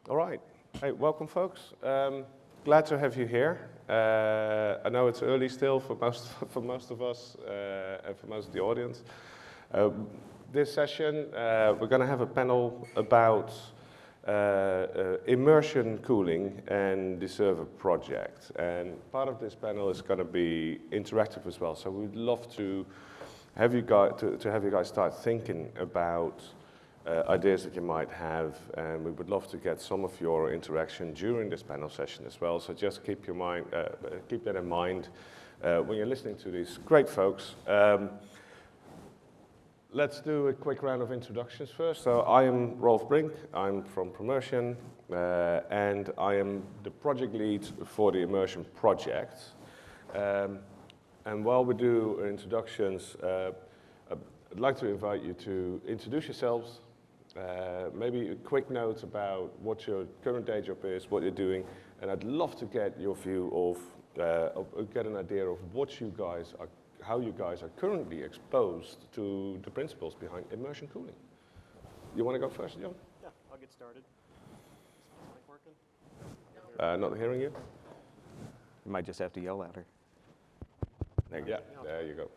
All right. Hey, welcome, folks. Glad to have you here. I know it's early still for most of us and for most of the audience. This session, we're going to have a panel about immersion cooling and the server project. And part of this panel is going to be interactive as well. So we'd love to have you guys start thinking about ideas that you might have, and we would love to get some of your interaction during this panel session as well. So just keep that in mind when you're listening to these great folks. Let's do a quick round of introductions first. So I am Rolf Brink. I'm from Immersion, and I am the project lead for the Immersion project. And while we do introductions, I'd like to invite you to introduce yourselves. Maybe a quick note about what your current day job is, what you're doing, and I'd love to get your view of, get an idea of how you guys are currently exposed to the principles behind immersion cooling. You want to go first, John? Yeah, I'll get started. Is this mic working? Not hearing you? You might just have to yell louder. There you go.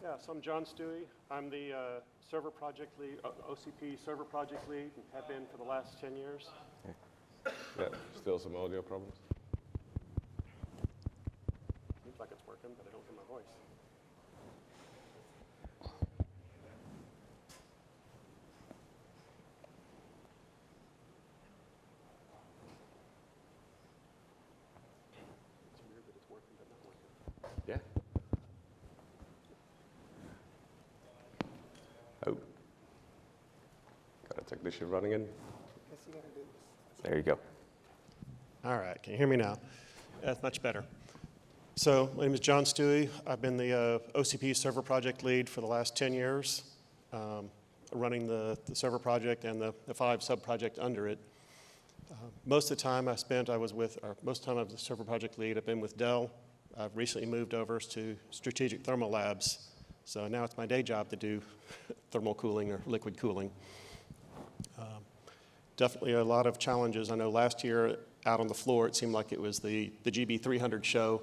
Yeah, so I'm John Stuewe. I'm the server project lead, OCP server project lead, and have been for the last 10 years. Yeah, still some audio problems. Seems like it's working, but I don't hear my voice. It's weird that it's working, but not working. Yeah. Oh. Got a technician running in. There you go. All right, can you hear me now? That's much better. So my name is John Stuewe. I've been the OCP server project lead for the last 10 years, running the server project and the 5 sub-projects under it. Most of the time most time I was the server project lead, I've been with Dell. I've recently moved over to Strategic Thermal Labs. So now it's my day job to do thermal cooling or liquid cooling. Definitely a lot of challenges. I know last year out on the floor it seemed like it was the GB300 show.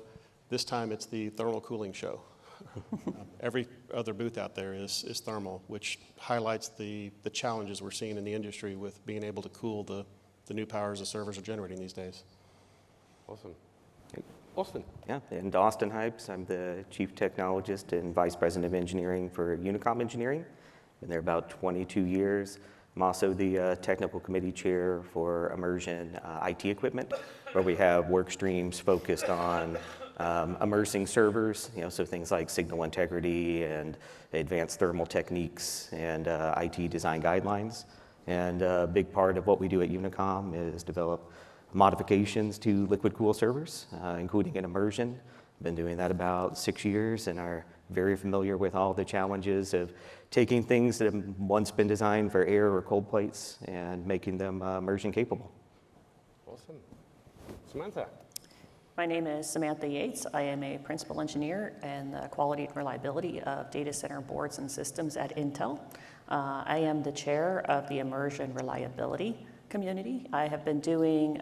This time it's the thermal cooling show. Every other booth out there is thermal, which highlights the challenges we're seeing in the industry with being able to cool the new powers the servers are generating these days. Awesome. Austin. Yeah, and Austin Hypes. I'm the Chief Technologist and Vice President of Engineering for UNICOM Engineering. Been there about 22 years. I'm also the Technical Committee Chair for Immersion IT equipment, where we have work streams focused on immersing servers, so things like signal integrity and advanced thermal techniques and IT design guidelines. And a big part of what we do at UNICOM is develop modifications to liquid cool servers, including an immersion. Been doing that about 6 years and are very familiar with all the challenges of taking things that have once been designed for air or cold plates and making them immersion capable. Awesome. Samantha. My name is Samantha Yates. I am a principal engineer in the quality and reliability of data center boards and systems at Intel. I am the chair of the Immersion Reliability community. I have been doing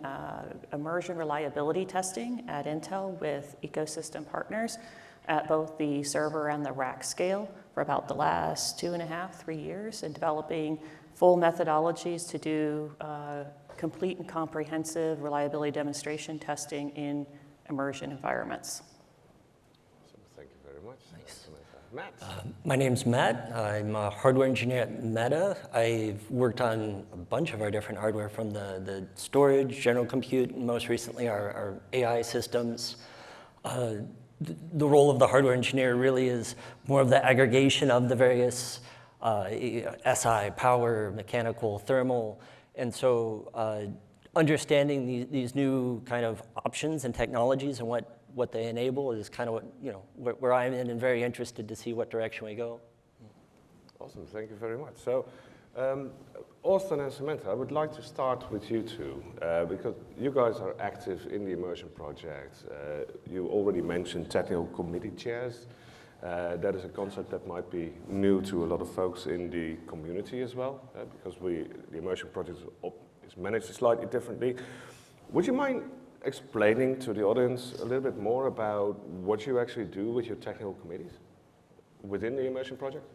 immersion reliability testing at Intel with ecosystem partners at both the server and the rack scale for about the last 2.5, 3 years, and developing full methodologies to do complete and comprehensive reliability demonstration testing in immersion environments. Awesome. Thank you very much. Nice. Matt. My name's Matt. I'm a hardware engineer at Meta. I've worked on a bunch of our different hardware, from the storage, general compute, and most recently our AI systems. The role of the hardware engineer really is more of the aggregation of the various SI, power, mechanical, thermal, and so understanding these new kind of options and technologies and what they enable is kind of where I'm in and very interested to see what direction we go. Awesome, thank you very much. So, Austin and Samantha, I would like to start with you two, because you guys are active in the Immersion project. You already mentioned technical committee chairs. That is a concept that might be new to a lot of folks in the community as well, because the Immersion project is is managed slightly differently. Would you mind explaining to the audience a little bit more about what you actually do with your technical committees within the Immersion project?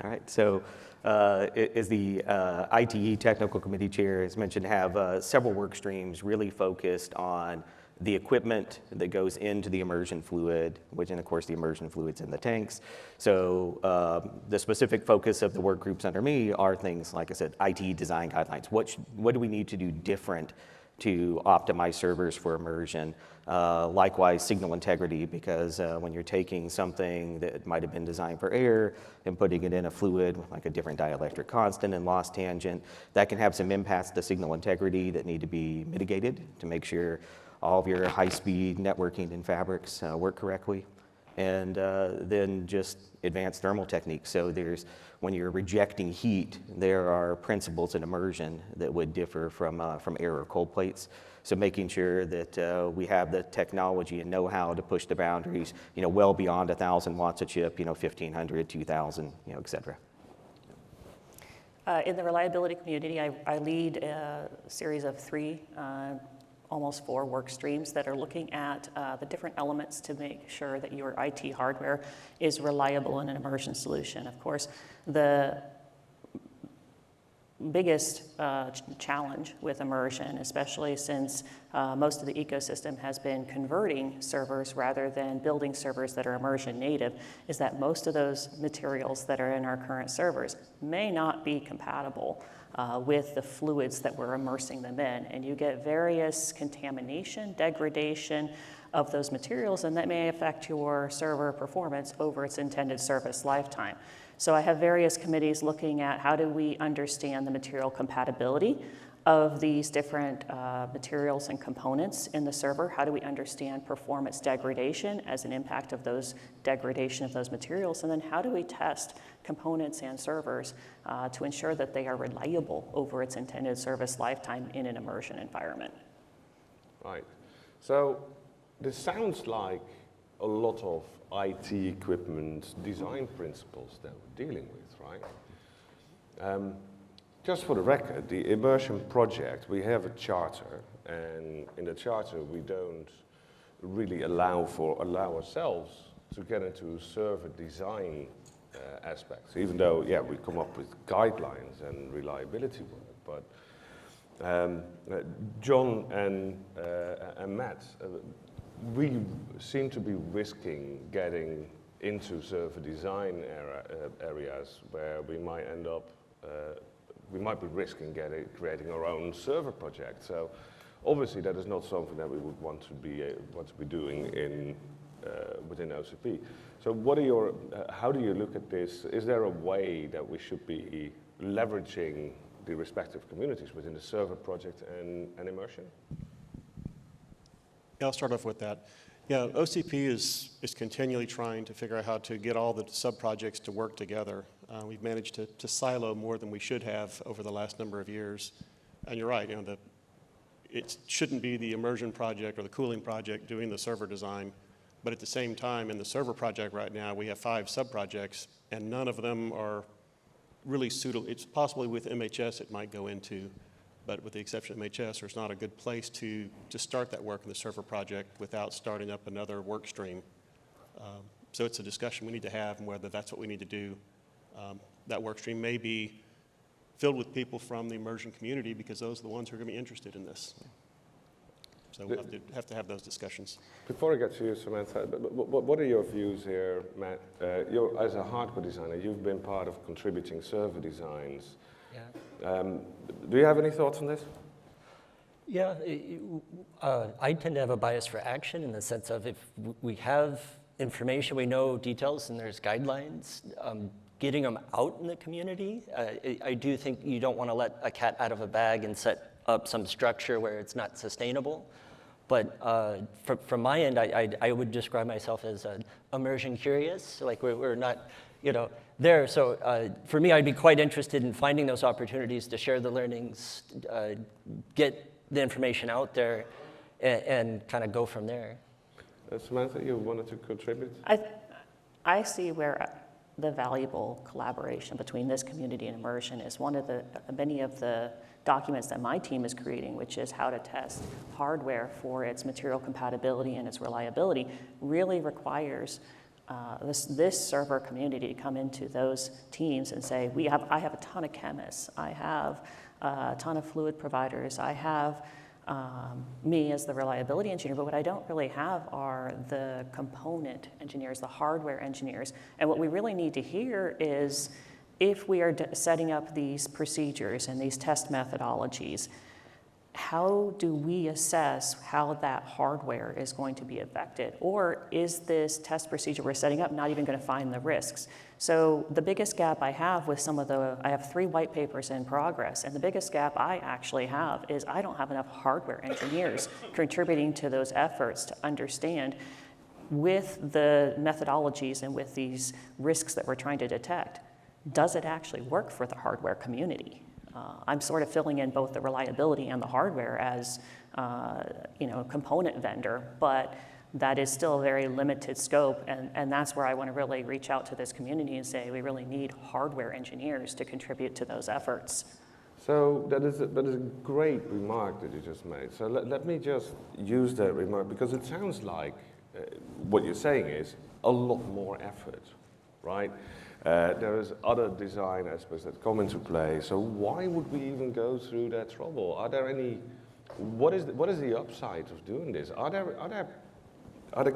All right, so as the ITE Technical Committee Chair, as mentioned, have several work streams really focused on the equipment that goes into the immersion fluid, which, and of course, the immersion fluid's in the tanks. So the specific focus of the work groups under me are things, like I said, ITE design guidelines. What do we need to do different to optimize servers for immersion? Likewise, signal integrity, because when you're taking something that might have been designed for air and putting it in a fluid, like a different dielectric constant and loss tangent, that can have some impacts to signal integrity that need to be mitigated to make sure all of your high-speed networking and fabrics work correctly. And then just advanced thermal techniques. So when you're rejecting heat, there are principles in immersion that would differ from air or cold plates. So making sure that we have the technology and know-how to push the boundaries, well beyond 1,000 watts a chip, 1,500, 2,000, et cetera. In the reliability community, I lead a series of 3, almost 4 work streams that are looking at the different elements to make sure that your IT hardware is reliable in an immersion solution. Of course, the biggest challenge with immersion, especially since most of the ecosystem has been converting servers rather than building servers that are immersion native, is that most of those materials that are in our current servers may not be compatible with the fluids that we're immersing them in. And you get various contamination, degradation of those materials, and that may affect your server performance over its intended service lifetime. So I have various committees looking at how do we understand the material compatibility of these different materials and components in the server. How do we understand performance degradation as an impact of those degradation of those materials? And then how do we test components and servers to ensure that they are reliable over its intended service lifetime in an immersion environment? Right. So this sounds like a lot of IT equipment design principles that we're dealing with, right? Just for the record, the Immersion project, we have a charter, and in the charter we don't really allow ourselves to get into server design aspects, even though, yeah, we come up with guidelines and reliability work. But John and Matt, we seem to be risking getting into server design areas where we might end up, we might be risking creating our own server project. So obviously that is not something that we would want to be doing within OCP. So what are how do you look at this? Is there a way that we should be leveraging the respective communities within the server project and Immersion? Yeah, I'll start off with that. Yeah, OCP is continually trying to figure out how to get all the sub-projects to work together. We've managed to silo more than we should have over the last number of years. And you're right, it shouldn't be the immersion project or the cooling project doing the server design, but at the same time, in the server project right now, we have 5 sub-projects, and none of them are really suitable. It's possibly with MHS it might go into, but with the exception of MHS, there's not a good place to start that work in the server project without starting up another work stream. So it's a discussion we need to have, and whether that's what we need to do. That work stream may be filled with people from the immersion community, because those are the ones who are going to be interested in this. So we'll have to have those discussions. Before I get to you, Samantha, what are your views here, Matt? As a hardware designer, you've been part of contributing server designs. Yeah. Do you have any thoughts on this? Yeah, I tend to have a bias for action in the sense of if we have information, we know details, and there's guidelines, getting them out in the community. I do think you don't want to let a cat out of a bag and set up some structure where it's not sustainable. But from my end, I would describe myself as an immersion curious. Like we're not, there. So for me, I'd be quite interested in finding those opportunities to share the learnings, get the information out there, and kind of go from there. Samantha, you wanted to contribute? I see where the valuable collaboration between this community and Immersion is one of the many of the documents that my team is creating, which is how to test hardware for its material compatibility and its reliability, really requires this server community to come into those teams and say, I have a ton of chemists, I have a ton of fluid providers, I have me as the reliability engineer, but what I don't really have are the component engineers, the hardware engineers. And what we really need to hear is, if we are setting up these procedures and these test methodologies, how do we assess how that hardware is going to be affected? Or is this test procedure we're setting up not even going to find the risks? So the biggest gap I have with I have 3 white papers in progress, and the biggest gap I actually have is I don't have enough hardware engineers contributing to those efforts to understand, with the methodologies and with these risks that we're trying to detect, does it actually work for the hardware community? I'm sort of filling in both the reliability and the hardware as component vendor, but that is still a very limited scope, and that's where I want to really reach out to this community and say we really need hardware engineers to contribute to those efforts. So that is a great remark that you just made. So let me just use that remark, because it sounds like what you're saying is a lot more effort, right? There is other design aspects that come into play. So why would we even go through that trouble? Are there any? What is the upside of doing this? Are there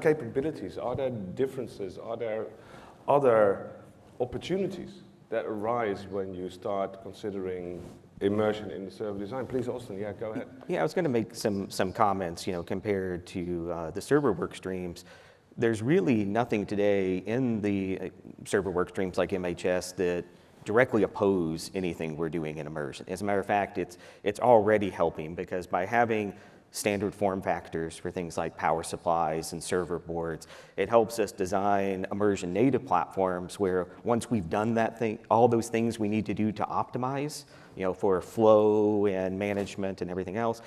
capabilities? Are there differences? Are there other opportunities that arise when you start considering immersion in the server design? Please, Austin, yeah, go ahead. Yeah, I was going to make some comments. Compared to the server work streams, there's really nothing today in the server work streams like MHS that directly oppose anything we're doing in Immersion. As a matter of fact, it's already helping, because by having standard form factors for things like power supplies and server boards, it helps us design Immersion native platforms where, once we've done that thing, all those things we need to do to optimize, for flow and management and everything else,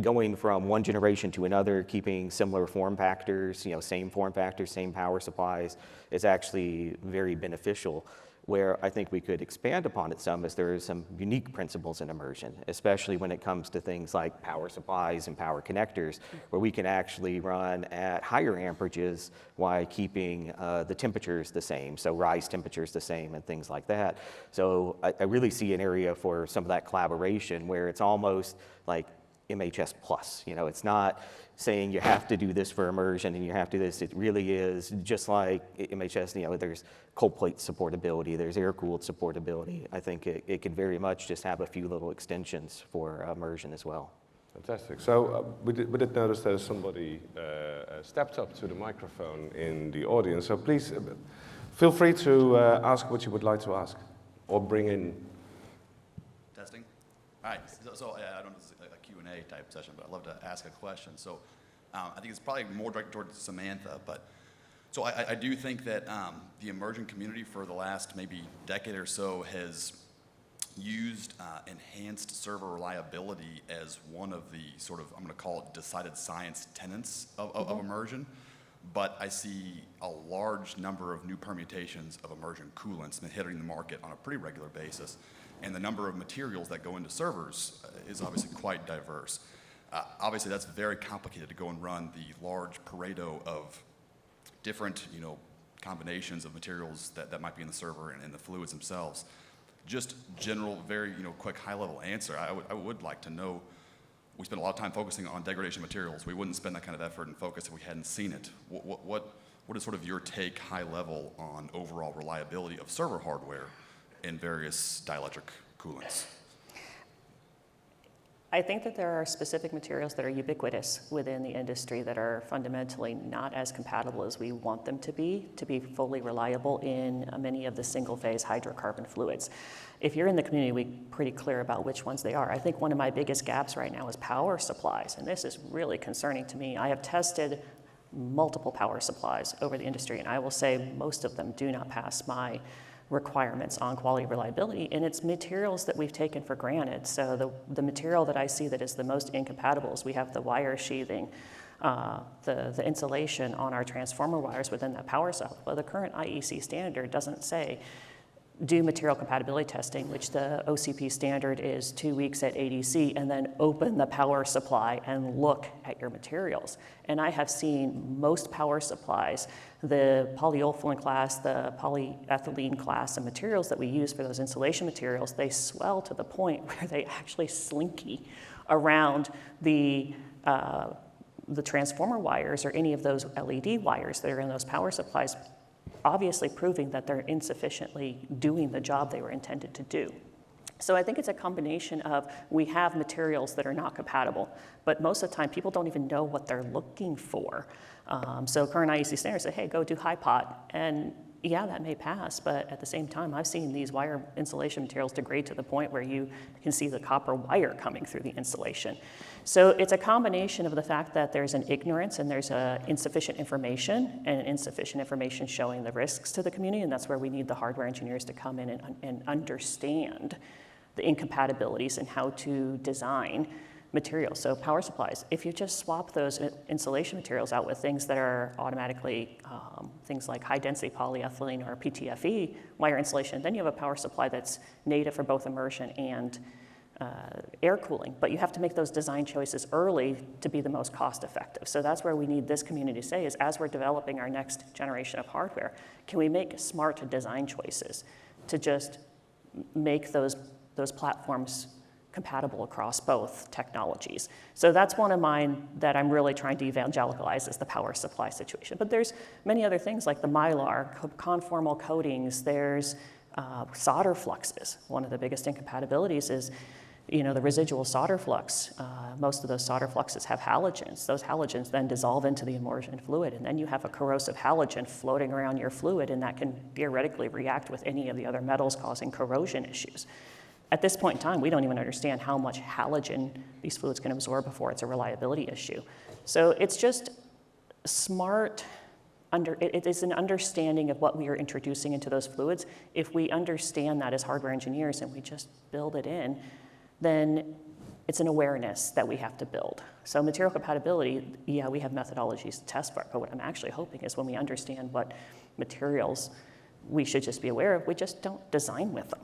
going from one generation to another, keeping similar form factors, same form factors, same power supplies, is actually very beneficial. Where I think we could expand upon it some is there are some unique principles in Immersion, especially when it comes to things like power supplies and power connectors, where we can actually run at higher amperages while keeping the temperatures the same, so rise temperatures the same and things like that. So I really see an area for some of that collaboration where it's almost like MHS plus. It's not saying you have to do this for Immersion and you have to do this. It really is just like MHS, there's cold plate supportability, there's air-cooled supportability. I think it can very much just have a few little extensions for Immersion as well. Fantastic. So we did notice that somebody stepped up to the microphone in the audience. So please feel free to ask what you would like to ask or bring in. Testing. All right. So I don't know if it's a Q&A type session, but I'd love to ask a question. So I think it's probably more directed towards Samantha, but so I do think that the Immersion community for the last maybe decade or so has used enhanced server reliability as one of the sort of, I'm going to call it decided science tenets of Immersion. But I see a large number of new permutations of Immersion coolants hitting the market on a pretty regular basis. And the number of materials that go into servers is obviously quite diverse. Obviously, that's very complicated to go and run the large Pareto of different, combinations of materials that might be in the server and the fluids themselves. Just general, very, quick, high-level answer. I would like to know. We spend a lot of time focusing on degradation materials. We wouldn't spend that kind of effort and focus if we hadn't seen it. What is sort of your take, high level, on overall reliability of server hardware in various dielectric coolants? I think that there are specific materials that are ubiquitous within the industry that are fundamentally not as compatible as we want them to be fully reliable in many of the single-phase hydrocarbon fluids. If you're in the community, we're pretty clear about which ones they are. I think one of my biggest gaps right now is power supplies, and this is really concerning to me. I have tested multiple power supplies over the industry, and I will say most of them do not pass my requirements on quality reliability, and it's materials that we've taken for granted. So the material that I see that is the most incompatible is we have the wire sheathing the insulation on our transformer wires within that power cell. Well, the current IEC standard doesn't say do material compatibility testing, which the OCP standard is 2 weeks at ADC, and then open the power supply and look at your materials. And I have seen most power supplies, the polyolefin class, the polyethylene class of materials that we use for those insulation materials, they swell to the point where they actually slinky around the transformer wires or any of those LED wires that are in those power supplies, obviously proving that they're insufficiently doing the job they were intended to do. So I think it's a combination of we have materials that are not compatible, but most of the time people don't even know what they're looking for. So current IEC standards say, hey, go do high pot, and yeah, that may pass, but at the same time, I've seen these wire insulation materials degrade to the point where you can see the copper wire coming through the insulation. So it's a combination of the fact that there's an ignorance and there's insufficient information, and insufficient information showing the risks to the community, and that's where we need the hardware engineers to come in and understand the incompatibilities and how to design materials. So power supplies, if you just swap those insulation materials out with things that are automatically, things like high density polyethylene or PTFE wire insulation, then you have a power supply that's native for both immersion and air cooling. But you have to make those design choices early to be the most cost effective. So that's where we need this community to say is, as we're developing our next generation of hardware, can we make smart design choices to just make those platforms compatible across both technologies. So that's one of mine that I'm really trying to evangelize is the power supply situation. But there's many other things like the Mylar, conformal coatings, there's solder fluxes. One of the biggest incompatibilities is the residual solder flux. Most of those solder fluxes have halogens. Those halogens then dissolve into the immersion fluid, and then you have a corrosive halogen floating around your fluid, and that can theoretically react with any of the other metals, causing corrosion issues. At this point in time, we don't even understand how much halogen these fluids can absorb before it's a reliability issue. So it's just smart, it is an understanding of what we are introducing into those fluids. If we understand that as hardware engineers and we just build it in, then it's an awareness that we have to build. So material compatibility, yeah, we have methodologies to test for it, but what I'm actually hoping is when we understand what materials we should just be aware of, we just don't design with them.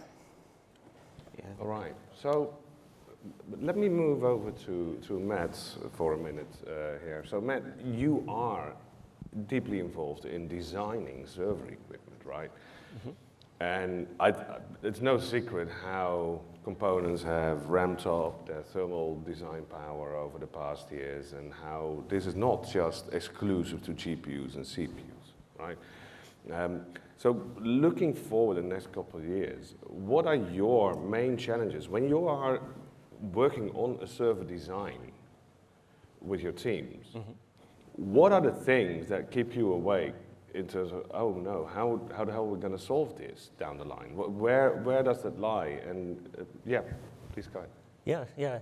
All right, so let me move over to Matt for a minute here. So Matt, you are deeply involved in designing server equipment, right? Mm-hmm. And it's no secret how components have ramped up their thermal design power over the past years, and how this is not just exclusive to GPUs and CPUs, right? So looking forward in the next couple of years, what are your main challenges when you are working on a server design with your teams? Mm-hmm. What are the things that keep you awake in terms of, oh no, how the hell are we going to solve this down the line? Where does that lie? And yeah, please go ahead. Yeah.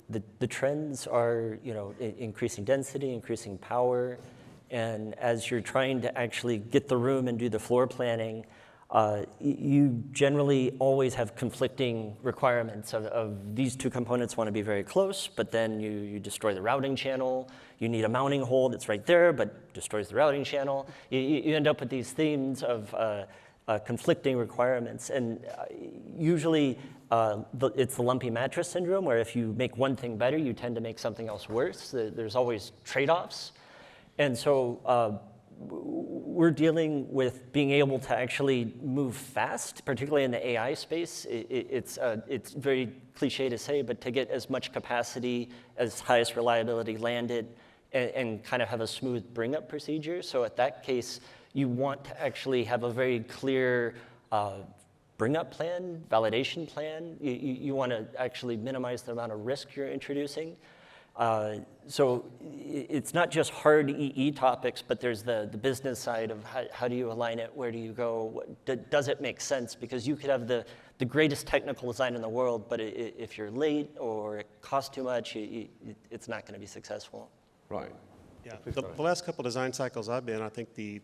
The trends are, increasing density, increasing power. And as you're trying to actually get the room and do the floor planning, you generally always have conflicting requirements of these two components want to be very close, but then you destroy the routing channel. You need a mounting hole that's right there, but destroys the routing channel. You end up with these themes of conflicting requirements. And usually it's the lumpy mattress syndrome, where if you make one thing better, you tend to make something else worse. There's always trade-offs. And so we're dealing with being able to actually move fast, particularly in the AI space. It's very cliche to say, but to get as much capacity as highest reliability landed and kind of have a smooth bring-up procedure. So at that case, you want to actually have a very clear bring-up plan, validation plan. You want to actually minimize the amount of risk you're introducing. So it's not just hard EE topics, but there's the business side of how do you align it, where do you go, does it make sense? Because you could have the greatest technical design in the world, but if you're late or it costs too much, it's not going to be successful. Right. Yeah, the last couple design cycles I've been, I think the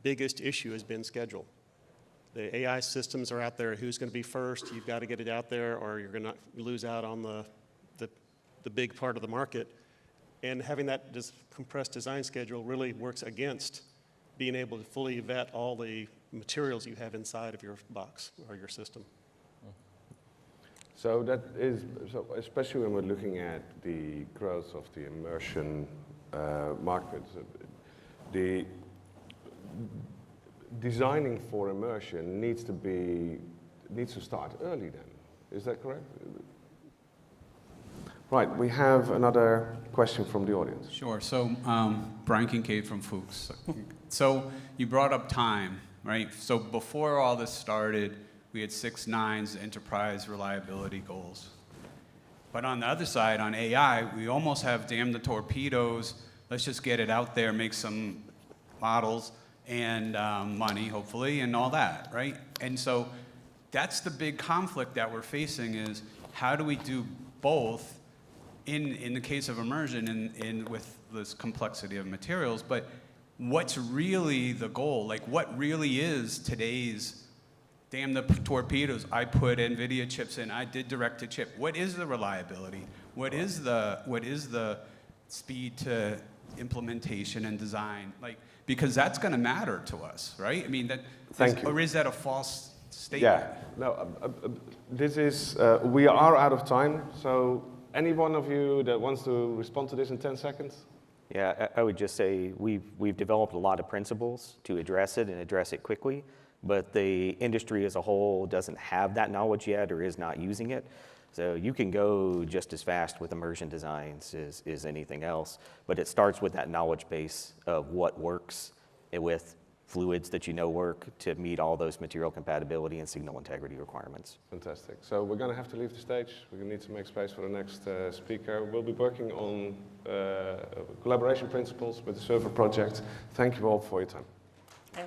biggest issue has been schedule. The AI systems are out there, who's going to be first? You've got to get it out there or you're going to lose out on the big part of the market. And having that compressed design schedule really works against being able to fully vet all the materials you have inside of your box or your system. So that is, so especially when we're looking at the growth of the immersion market, the designing for immersion needs to start early then. Is that correct? Right, we have another question from the audience. Sure. So, Brian Kincaid from Fuchs. So, you brought up time, right? So, before all this started, we had 6 nines enterprise reliability goals. But on the other side, on AI, we almost have damn the torpedoes. Let's just get it out there, make some models and money, hopefully, and all that, right? And so, that's the big conflict that we're facing is how do we do both in the case of immersion and with this complexity of materials, but what's really the goal? Like what really is today's, damn the torpedoes, I put NVIDIA chips in, I did direct to chip. What is the reliability? What is the speed to implementation and design? Like, because that's gonna matter to us, right? I mean, Thank you. Or is that a false statement? Yeah, no, this is, we are out of time, so any one of you that wants to respond to this in 10 seconds? Yeah, I would just say we've developed a lot of principles to address it and address it quickly, but the industry as a whole doesn't have that knowledge yet or is not using it. So you can go just as fast with immersion designs as anything else, but it starts with that knowledge base of what works with fluids that you know work to meet all those material compatibility and signal integrity requirements. Fantastic. So we're going to have to leave the stage. We're going to need to make space for the next speaker. We'll be working on collaboration principles with the server project. Thank you all for your time. Okay.